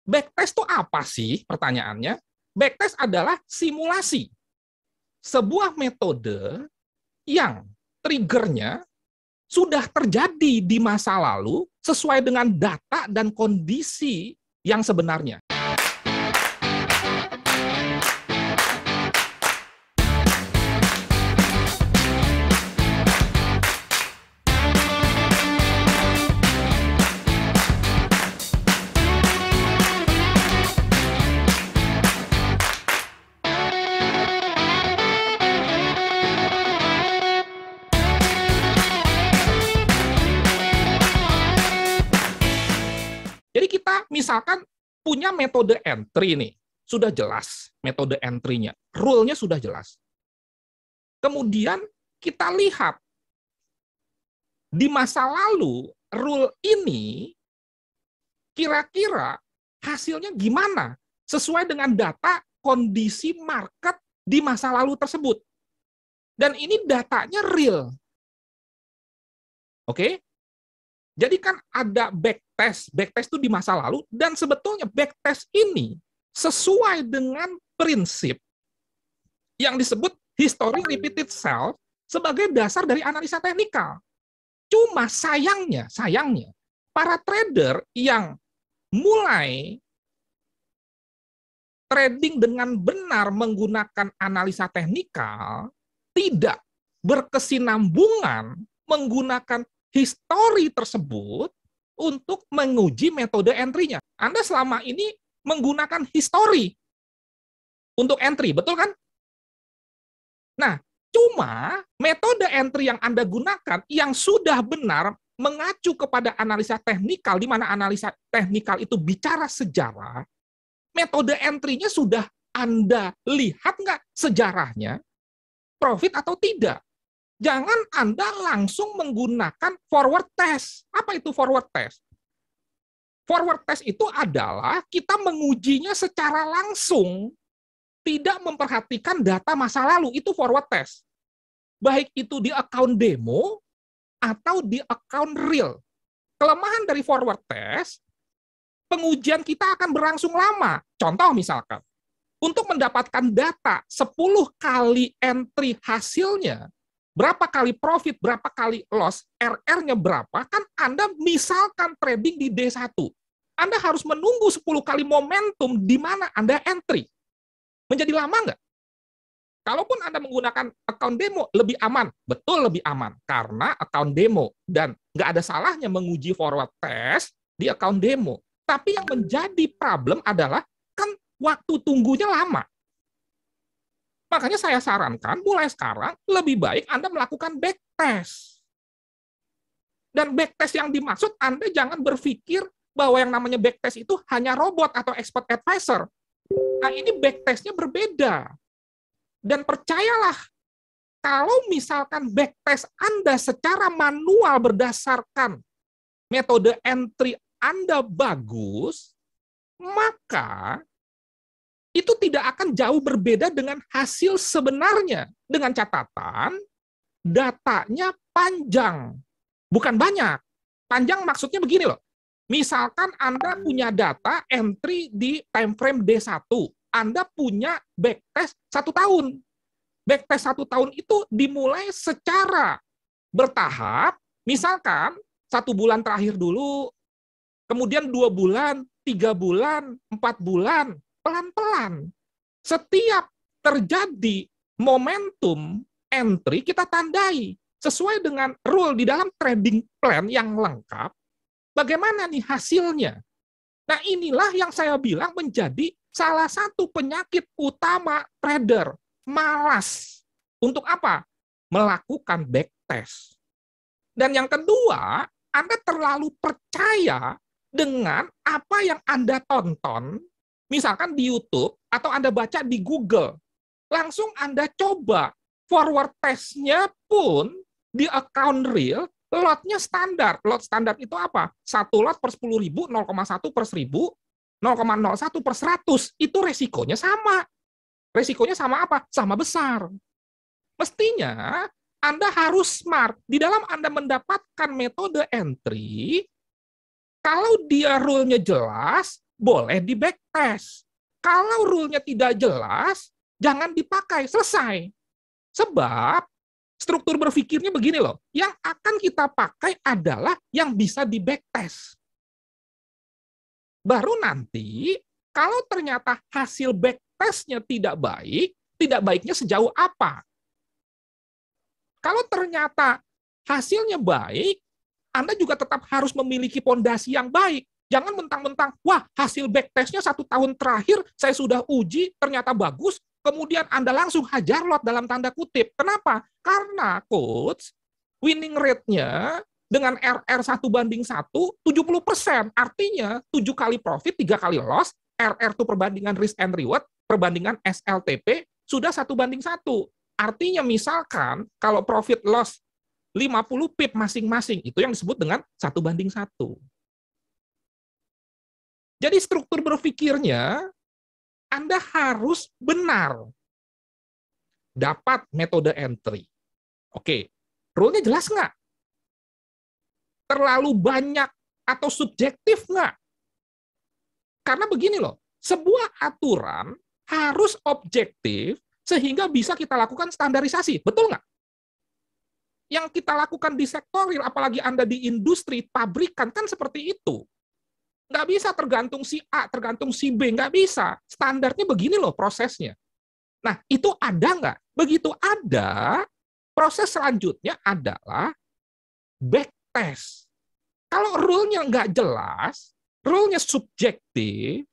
Backtest itu apa sih? Pertanyaannya. Backtest adalah simulasi. Sebuah metode yang triggernya sudah terjadi di masa lalu sesuai dengan data dan kondisi yang sebenarnya. Jadi kita misalkan punya metode entry nih, sudah jelas metode entry-nya, rule-nya sudah jelas. Kemudian kita lihat di masa lalu rule ini kira-kira hasilnya gimana sesuai dengan data kondisi market di masa lalu tersebut. Dan ini datanya real. Oke? Jadi kan ada backtest itu di masa lalu, dan sebetulnya backtest ini sesuai dengan prinsip yang disebut history repeat itself sebagai dasar dari analisa teknikal. Cuma sayangnya, para trader yang mulai trading dengan benar menggunakan analisa teknikal tidak berkesinambungan menggunakan histori tersebut untuk menguji metode entry-nya. Anda selama ini menggunakan histori untuk entry, betul kan? Nah, cuma metode entry yang Anda gunakan yang sudah benar mengacu kepada analisa teknikal, di mana analisa teknikal itu bicara sejarah, metode entry-nya sudah Anda lihat nggak sejarahnya, profit atau tidak? Jangan Anda langsung menggunakan forward test. Apa itu forward test? Forward test itu adalah kita mengujinya secara langsung, tidak memperhatikan data masa lalu. Itu forward test. Baik itu di account demo atau di account real. Kelemahan dari forward test, pengujian kita akan berlangsung lama. Contoh misalkan, untuk mendapatkan data 10 kali entry hasilnya, berapa kali profit, berapa kali loss, RR-nya berapa, kan Anda misalkan trading di D1. Anda harus menunggu 10 kali momentum di mana Anda entry. Menjadi lama nggak? Kalaupun Anda menggunakan account demo, lebih aman. Betul lebih aman, karena account demo. Dan nggak ada salahnya menguji forward test di account demo. Tapi yang menjadi problem adalah, kan waktu tunggunya lama. Makanya saya sarankan mulai sekarang lebih baik Anda melakukan backtest. Dan backtest yang dimaksud Anda jangan berpikir bahwa yang namanya backtest itu hanya robot atau expert advisor. Nah, ini backtestnya berbeda. Dan percayalah, kalau misalkan backtest Anda secara manual berdasarkan metode entry Anda bagus, maka itu tidak akan jauh berbeda dengan hasil sebenarnya. Dengan catatan, datanya panjang. Bukan banyak. Panjang maksudnya begini loh. Misalkan Anda punya data entry di time frame D1. Anda punya backtest 1 tahun. Backtest 1 tahun itu dimulai secara bertahap. Misalkan 1 bulan terakhir dulu, kemudian 2 bulan, 3 bulan, 4 bulan, pelan-pelan. Setiap terjadi momentum entry, kita tandai. Sesuai dengan rule di dalam trading plan yang lengkap, bagaimana nih hasilnya? Nah, inilah yang saya bilang menjadi salah satu penyakit utama trader. Malas. Untuk apa? Melakukan backtest. Dan yang kedua, Anda terlalu percaya dengan apa yang Anda tonton, misalkan di YouTube, atau Anda baca di Google, langsung Anda coba. Forward test-nya pun di account real, lot-nya standar. Lot standar itu apa? 1 lot per 10.000, 0,1 per 1.000, 0,01 per 100. Itu resikonya sama. Resikonya sama apa? Sama besar. Mestinya Anda harus smart. Di dalam Anda mendapatkan metode entry, kalau dia rule-nya jelas, boleh di backtest. Kalau rule-nya tidak jelas, jangan dipakai, selesai. Sebab struktur berpikirnya begini loh, yang akan kita pakai adalah yang bisa di backtest. Baru nanti, kalau ternyata hasil backtest-nya tidak baik, tidak baiknya sejauh apa? Kalau ternyata hasilnya baik, Anda juga tetap harus memiliki fondasi yang baik. Jangan mentang-mentang, wah hasil backtest-nya 1 tahun terakhir saya sudah uji, ternyata bagus, kemudian Anda langsung hajar lot dalam tanda kutip. Kenapa? Karena coach, winning rate-nya dengan RR 1:1, 70%. Artinya 7 kali profit, 3 kali loss, RR itu perbandingan risk and reward, perbandingan SLTP, sudah 1:1. Artinya misalkan kalau profit loss 50 pip masing-masing, itu yang disebut dengan 1:1. Jadi struktur berpikirnya, Anda harus benar. Dapat metode entry. Oke, rule-nya jelas nggak? Terlalu banyak atau subjektif nggak? Karena begini loh, sebuah aturan harus objektif sehingga bisa kita lakukan standarisasi. Betul nggak? Yang kita lakukan di sektor real, apalagi Anda di industri, pabrikan, kan seperti itu. Nggak bisa tergantung si A, tergantung si B, nggak bisa. Standarnya begini loh prosesnya. Nah, itu ada nggak? Begitu ada, proses selanjutnya adalah backtest. Kalau rule-nya nggak jelas, rule-nya subjektif,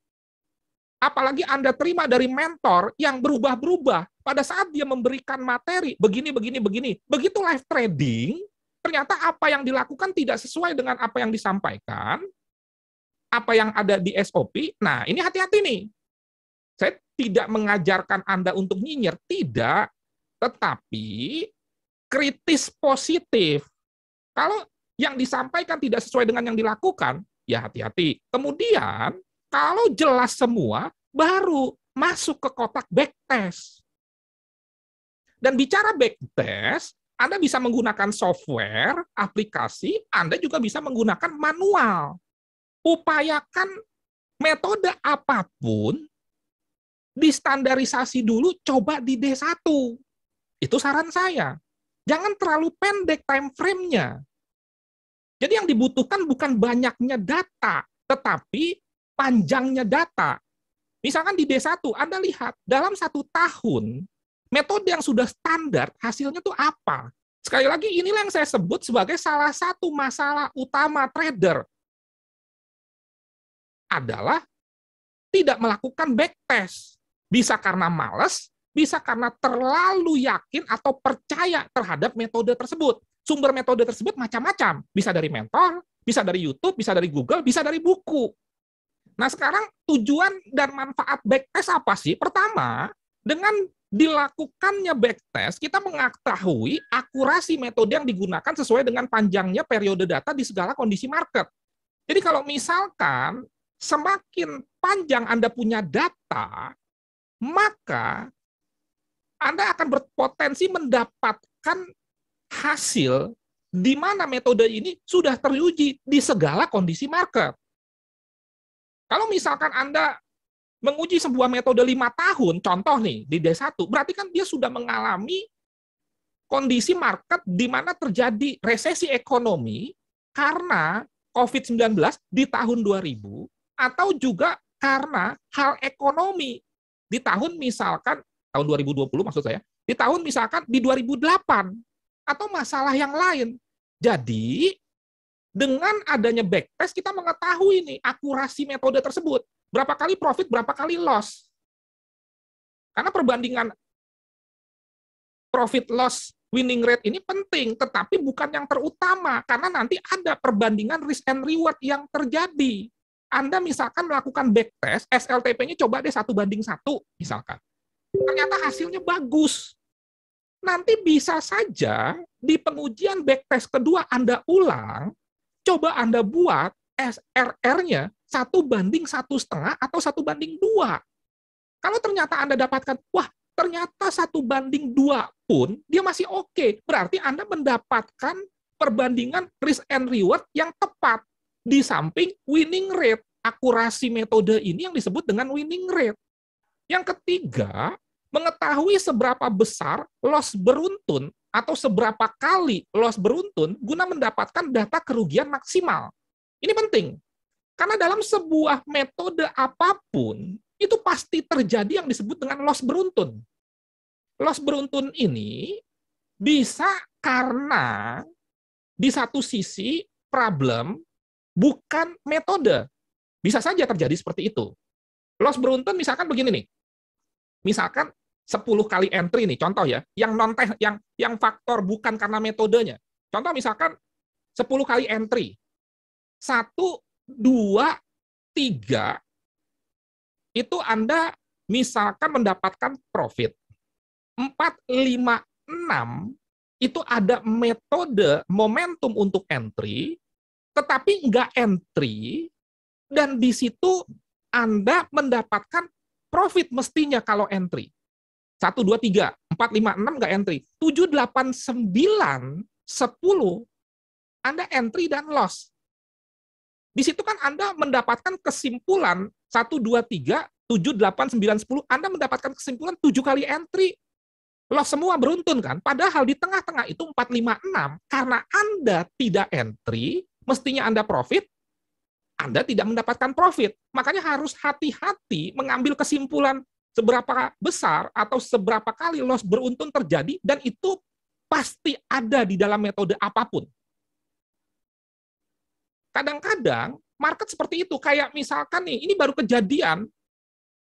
apalagi Anda terima dari mentor yang berubah-berubah, pada saat dia memberikan materi, begini, begini, begini, begitu live trading, ternyata apa yang dilakukan tidak sesuai dengan apa yang disampaikan, apa yang ada di SOP, nah ini hati-hati nih. Saya tidak mengajarkan Anda untuk nyinyir, tidak, tetapi kritis positif. Kalau yang disampaikan tidak sesuai dengan yang dilakukan, ya hati-hati. Kemudian, kalau jelas semua, baru masuk ke kotak backtest. Dan bicara backtest, Anda bisa menggunakan software, aplikasi, Anda juga bisa menggunakan manual. Upayakan metode apapun, distandarisasi dulu, coba di D1. Itu saran saya. Jangan terlalu pendek time frame-nya. Jadi yang dibutuhkan bukan banyaknya data, tetapi panjangnya data. Misalkan di D1, Anda lihat, dalam 1 tahun, metode yang sudah standar, hasilnya tuh apa? Sekali lagi, inilah yang saya sebut sebagai salah satu masalah utama trader. Adalah tidak melakukan backtest. Bisa karena malas, bisa karena terlalu yakin atau percaya terhadap metode tersebut. Sumber metode tersebut macam-macam. Bisa dari mentor, bisa dari YouTube, bisa dari Google, bisa dari buku. Nah sekarang tujuan dan manfaat backtest apa sih? Pertama, dengan dilakukannya backtest, kita mengetahui akurasi metode yang digunakan sesuai dengan panjangnya periode data di segala kondisi market. Jadi kalau misalkan semakin panjang Anda punya data, maka Anda akan berpotensi mendapatkan hasil di mana metode ini sudah teruji di segala kondisi market. Kalau misalkan Anda menguji sebuah metode 5 tahun, contoh nih, di D1, berarti kan dia sudah mengalami kondisi market di mana terjadi resesi ekonomi karena COVID-19 di tahun 2000, atau juga karena hal ekonomi di tahun misalkan, tahun 2020 maksud saya, di tahun misalkan di 2008, atau masalah yang lain. Jadi, dengan adanya backtest, kita mengetahui nih akurasi metode tersebut. Berapa kali profit, berapa kali loss. Karena perbandingan profit loss winning rate ini penting, tetapi bukan yang terutama, karena nanti ada perbandingan risk and reward yang terjadi. Anda misalkan melakukan backtest, SLTP-nya coba deh 1:1, misalkan. Ternyata hasilnya bagus. Nanti bisa saja di pengujian backtest kedua Anda ulang, coba Anda buat SRR-nya 1:1,5 atau 1:2. Kalau ternyata Anda dapatkan, wah ternyata 1:2 pun dia masih oke, berarti Anda mendapatkan perbandingan risk and reward yang tepat di samping winning rate. akurasi metode ini yang disebut dengan winning rate. Yang ketiga, mengetahui seberapa besar loss beruntun atau seberapa kali loss beruntun guna mendapatkan data kerugian maksimal. Ini penting, karena dalam sebuah metode apapun, itu pasti terjadi yang disebut dengan loss beruntun. Loss beruntun ini bisa karena di satu sisi problem bukan metode. Bisa saja terjadi seperti itu. Loss beruntun misalkan begini nih. Misalkan 10 kali entry nih, contoh ya, yang non yang faktor bukan karena metodenya. Contoh misalkan 10 kali entry. 1, 2, 3 itu Anda misalkan mendapatkan profit. 4, 5, 6 itu ada metode momentum untuk entry, tetapi nggak entry, dan di situ Anda mendapatkan profit mestinya kalau entry. 1, 2, 3, 4, 5, 6 nggak entry. 7, 8, 9, 10 Anda entry dan loss. Di situ kan Anda mendapatkan kesimpulan 1, 2, 3, 7, 8, 9, 10. Anda mendapatkan kesimpulan 7 kali entry. Loss semua beruntun kan? Padahal di tengah-tengah itu 4, 5, 6. Karena Anda tidak entry, mestinya Anda profit, Anda tidak mendapatkan profit. Makanya harus hati-hati mengambil kesimpulan seberapa besar atau seberapa kali loss beruntun terjadi, dan itu pasti ada di dalam metode apapun. Kadang-kadang market seperti itu, kayak misalkan nih, ini baru kejadian,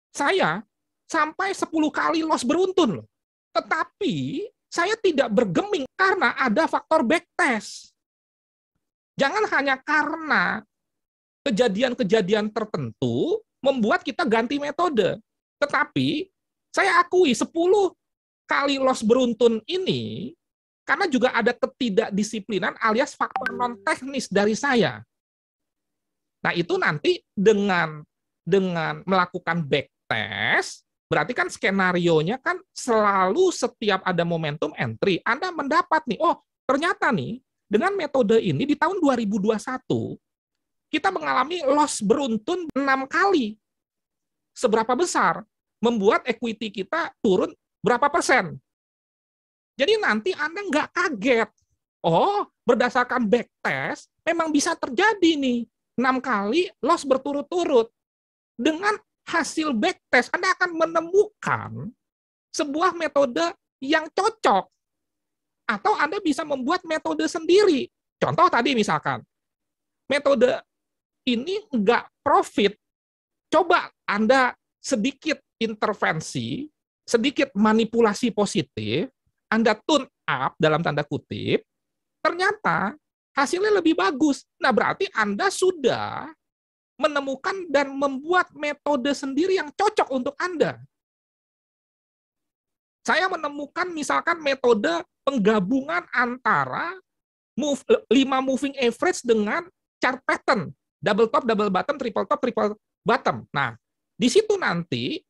saya sampai 10 kali loss beruntun, tetapi saya tidak bergeming karena ada faktor backtest. Jangan hanya karena kejadian-kejadian tertentu membuat kita ganti metode. Tetapi saya akui 10 kali loss beruntun ini karena juga ada ketidakdisiplinan alias faktor non-teknis dari saya. Nah, itu nanti dengan melakukan backtest, berarti kan skenarionya kan selalu setiap ada momentum entry, Anda mendapat nih, oh ternyata nih, dengan metode ini di tahun 2021, kita mengalami loss beruntun 6 kali. Seberapa besar? Membuat equity kita turun berapa persen? Jadi nanti Anda nggak kaget. Oh, berdasarkan backtest, memang bisa terjadi nih. 6 kali loss berturut-turut. Dengan hasil backtest, Anda akan menemukan sebuah metode yang cocok. Atau Anda bisa membuat metode sendiri. Contoh tadi misalkan, metode ini nggak profit, coba Anda sedikit intervensi, sedikit manipulasi positif, Anda tune up dalam tanda kutip, ternyata hasilnya lebih bagus. Nah, berarti Anda sudah menemukan dan membuat metode sendiri yang cocok untuk Anda. Saya menemukan misalkan metode penggabungan antara 5 moving average dengan chart pattern, double top, double bottom, triple top, triple bottom. Nah, di situ nanti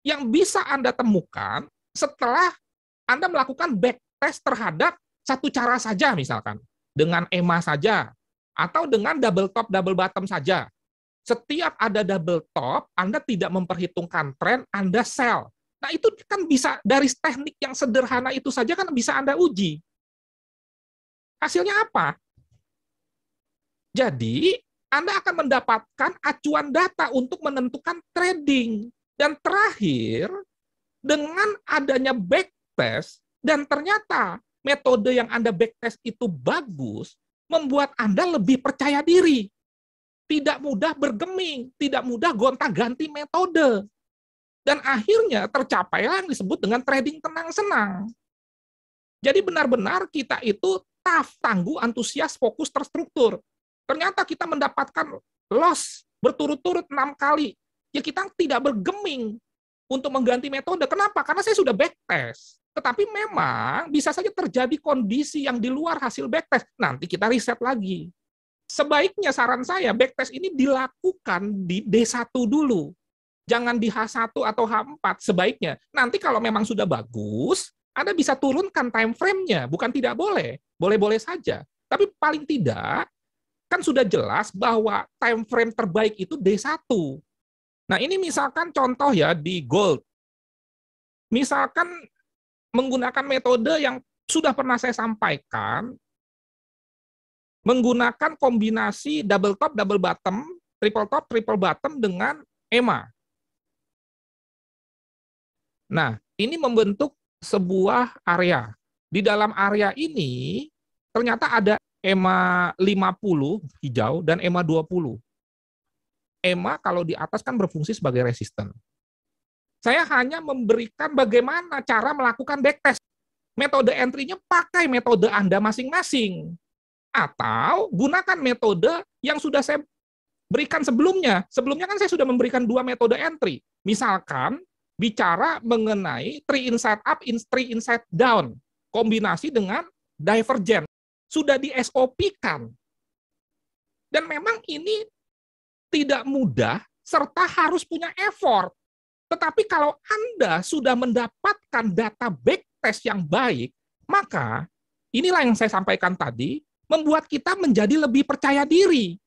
yang bisa Anda temukan setelah Anda melakukan backtest terhadap satu cara saja, misalkan dengan EMA saja, atau dengan double top, double bottom saja. Setiap ada double top, Anda tidak memperhitungkan tren, Anda sell. Nah, itu kan bisa dari teknik yang sederhana itu saja kan bisa Anda uji. Hasilnya apa? Jadi, Anda akan mendapatkan acuan data untuk menentukan trading. Dan terakhir, dengan adanya backtest, dan ternyata metode yang Anda backtest itu bagus, membuat Anda lebih percaya diri. Tidak mudah bergeming, tidak mudah gonta-ganti metode. Dan akhirnya tercapailah yang disebut dengan trading tenang-senang. Jadi benar-benar kita itu tough, tangguh, antusias, fokus, terstruktur. Ternyata kita mendapatkan loss berturut-turut 6 kali. Ya kita tidak bergeming untuk mengganti metode. Kenapa? Karena saya sudah backtest. Tetapi memang bisa saja terjadi kondisi yang di luar hasil backtest. Nanti kita riset lagi. Sebaiknya saran saya, backtest ini dilakukan di D1 dulu. Jangan di H1 atau H4 sebaiknya. Nanti kalau memang sudah bagus, Anda bisa turunkan time frame-nya. Bukan tidak boleh. Boleh-boleh saja. Tapi paling tidak, kan sudah jelas bahwa time frame terbaik itu D1. Nah, ini misalkan contoh ya di gold. Misalkan menggunakan metode yang sudah pernah saya sampaikan, menggunakan kombinasi double top, double bottom, triple top, triple bottom dengan EMA. Nah, ini membentuk sebuah area. Di dalam area ini ternyata ada EMA 50 hijau dan EMA 20. EMA kalau di atas kan berfungsi sebagai resisten. Saya hanya memberikan bagaimana cara melakukan backtest. Metode entry-nya pakai metode Anda masing-masing. Atau gunakan metode yang sudah saya berikan sebelumnya. Sebelumnya kan saya sudah memberikan 2 metode entry. Misalkan bicara mengenai 3 inside up, 3 inside down. Kombinasi dengan divergent. Sudah di SOP-kan. Dan memang ini tidak mudah serta harus punya effort. Tetapi kalau Anda sudah mendapatkan data backtest yang baik, maka inilah yang saya sampaikan tadi, membuat kita menjadi lebih percaya diri.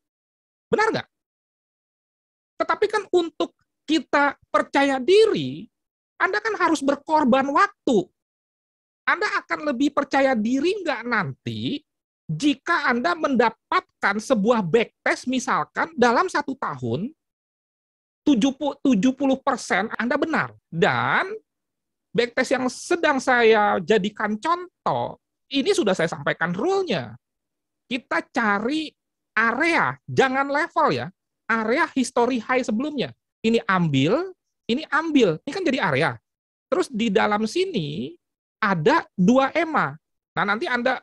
Benar nggak? Tetapi kan untuk kita percaya diri, Anda kan harus berkorban waktu. Anda akan lebih percaya diri nggak nanti jika Anda mendapatkan sebuah backtest misalkan dalam 1 tahun, 70% Anda benar. Dan backtest yang sedang saya jadikan contoh, ini sudah saya sampaikan rule-nya. Kita cari area, jangan level ya, area history high sebelumnya. Ini ambil, ini kan jadi area. Terus di dalam sini ada 2 EMA. Nah, nanti Anda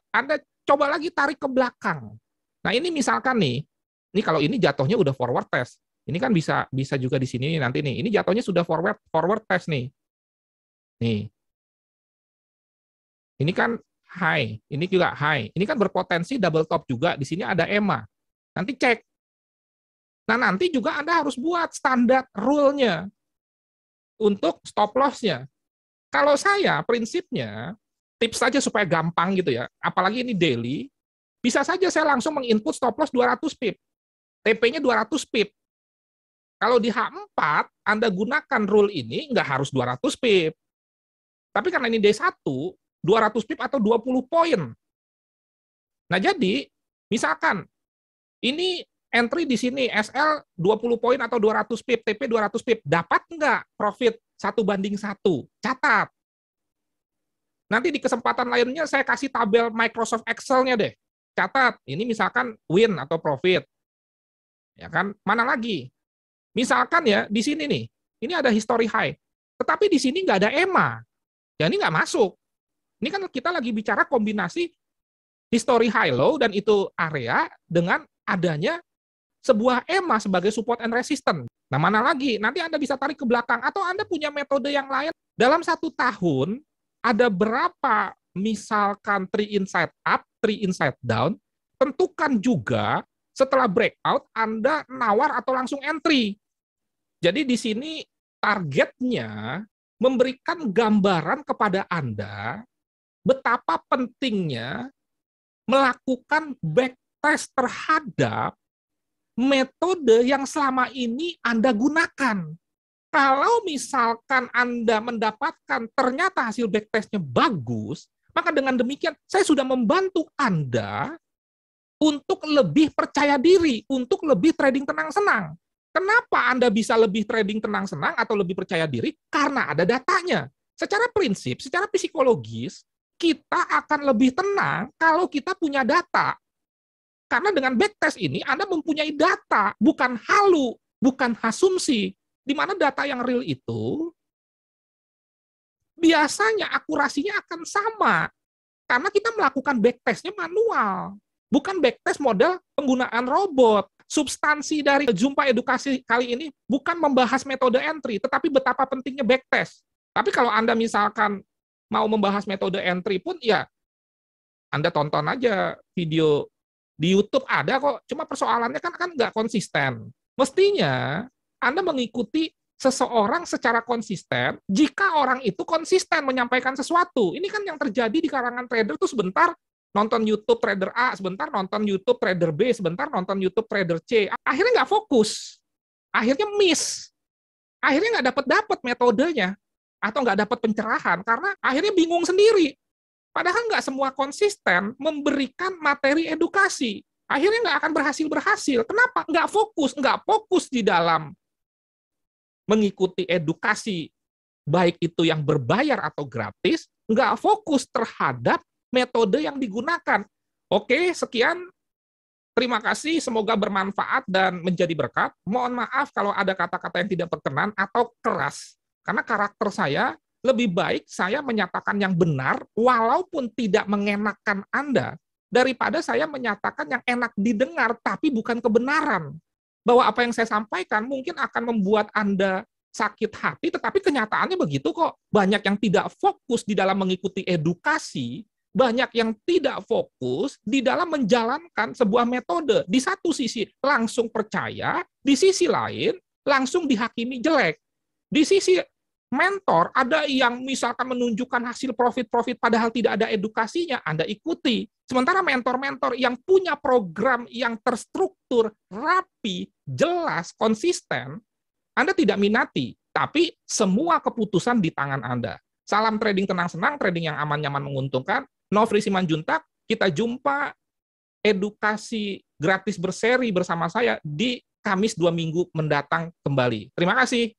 coba lagi tarik ke belakang. Nah, ini misalkan nih, ini kalau ini jatuhnya udah forward test. Ini kan bisa juga di sini nanti nih. Ini jatuhnya sudah forward test nih. Nih. Ini kan high, ini juga high. Ini kan berpotensi double top juga. Di sini ada EMA. Nanti cek. Nah, nanti juga Anda harus buat standar rule-nya untuk stop loss-nya. Kalau saya prinsipnya tips saja supaya gampang gitu ya. Apalagi ini daily, bisa saja saya langsung menginput stop loss 200 pip. TP-nya 200 pip. Kalau di H4, Anda gunakan rule ini, nggak harus 200 pip. Tapi karena ini D1, 200 pip atau 20 poin. Nah, jadi, misalkan, ini entry di sini, SL 20 poin atau 200 pip, TP 200 pip. Dapat nggak profit 1:1? Catat. Nanti di kesempatan lainnya saya kasih tabel Microsoft Excel-nya deh. Catat, ini misalkan win atau profit. Ya kan? Mana lagi? Misalkan ya, di sini nih, ini ada history high, tetapi di sini nggak ada EMA, ya ini nggak masuk. Ini kan kita lagi bicara kombinasi history high low dan itu area dengan adanya sebuah EMA sebagai support and resistance. Nah, mana lagi? Nanti Anda bisa tarik ke belakang, atau Anda punya metode yang lain. Dalam 1 tahun, ada berapa misalkan 3 inside up, 3 inside down, tentukan juga setelah breakout Anda nawar atau langsung entry. Jadi di sini targetnya memberikan gambaran kepada Anda betapa pentingnya melakukan backtest terhadap metode yang selama ini Anda gunakan. Kalau misalkan Anda mendapatkan ternyata hasil backtestnya bagus, maka dengan demikian saya sudah membantu Anda untuk lebih percaya diri, untuk lebih trading tenang-senang. Kenapa Anda bisa lebih trading tenang-senang atau lebih percaya diri? Karena ada datanya. Secara prinsip, secara psikologis, kita akan lebih tenang kalau kita punya data. Karena dengan backtest ini, Anda mempunyai data, bukan halu, bukan asumsi. Di mana data yang real itu, biasanya akurasinya akan sama. Karena kita melakukan backtestnya manual. Bukan backtest model penggunaan robot. Substansi dari jumpa edukasi kali ini bukan membahas metode entry, tetapi betapa pentingnya backtest. Tapi kalau Anda misalkan mau membahas metode entry pun, ya Anda tonton aja video di YouTube ada kok. Cuma persoalannya kan nggak konsisten. Mestinya Anda mengikuti seseorang secara konsisten jika orang itu konsisten menyampaikan sesuatu. Ini kan yang terjadi di kalangan trader tuh sebentar nonton YouTube trader A, sebentar nonton YouTube trader B, sebentar nonton YouTube trader C. Akhirnya nggak fokus, akhirnya miss, akhirnya nggak dapat metodenya, atau nggak dapat pencerahan, karena akhirnya bingung sendiri. Padahal nggak semua konsisten memberikan materi edukasi. Akhirnya nggak akan berhasil. Kenapa? Nggak fokus di dalam mengikuti edukasi, baik itu yang berbayar atau gratis, nggak fokus terhadap metode yang digunakan. Oke, sekian. Terima kasih, semoga bermanfaat dan menjadi berkat. Mohon maaf kalau ada kata-kata yang tidak berkenan atau keras, karena karakter saya lebih baik saya menyatakan yang benar, walaupun tidak mengenakan Anda, daripada saya menyatakan yang enak didengar, tapi bukan kebenaran. Bahwa apa yang saya sampaikan mungkin akan membuat Anda sakit hati, tetapi kenyataannya begitu kok. Banyak yang tidak fokus di dalam mengikuti edukasi, banyak yang tidak fokus di dalam menjalankan sebuah metode. Di satu sisi langsung percaya, di sisi lain langsung dihakimi jelek. Di sisi mentor, ada yang misalkan menunjukkan hasil profit-profit padahal tidak ada edukasinya, Anda ikuti. Sementara mentor-mentor yang punya program yang terstruktur, rapi, jelas, konsisten, Anda tidak minati, tapi semua keputusan di tangan Anda. Salam trading tenang-senang, trading yang aman, nyaman, menguntungkan. Nofri Simanjuntak, kita jumpa edukasi gratis berseri bersama saya di Kamis 2 minggu mendatang kembali. Terima kasih.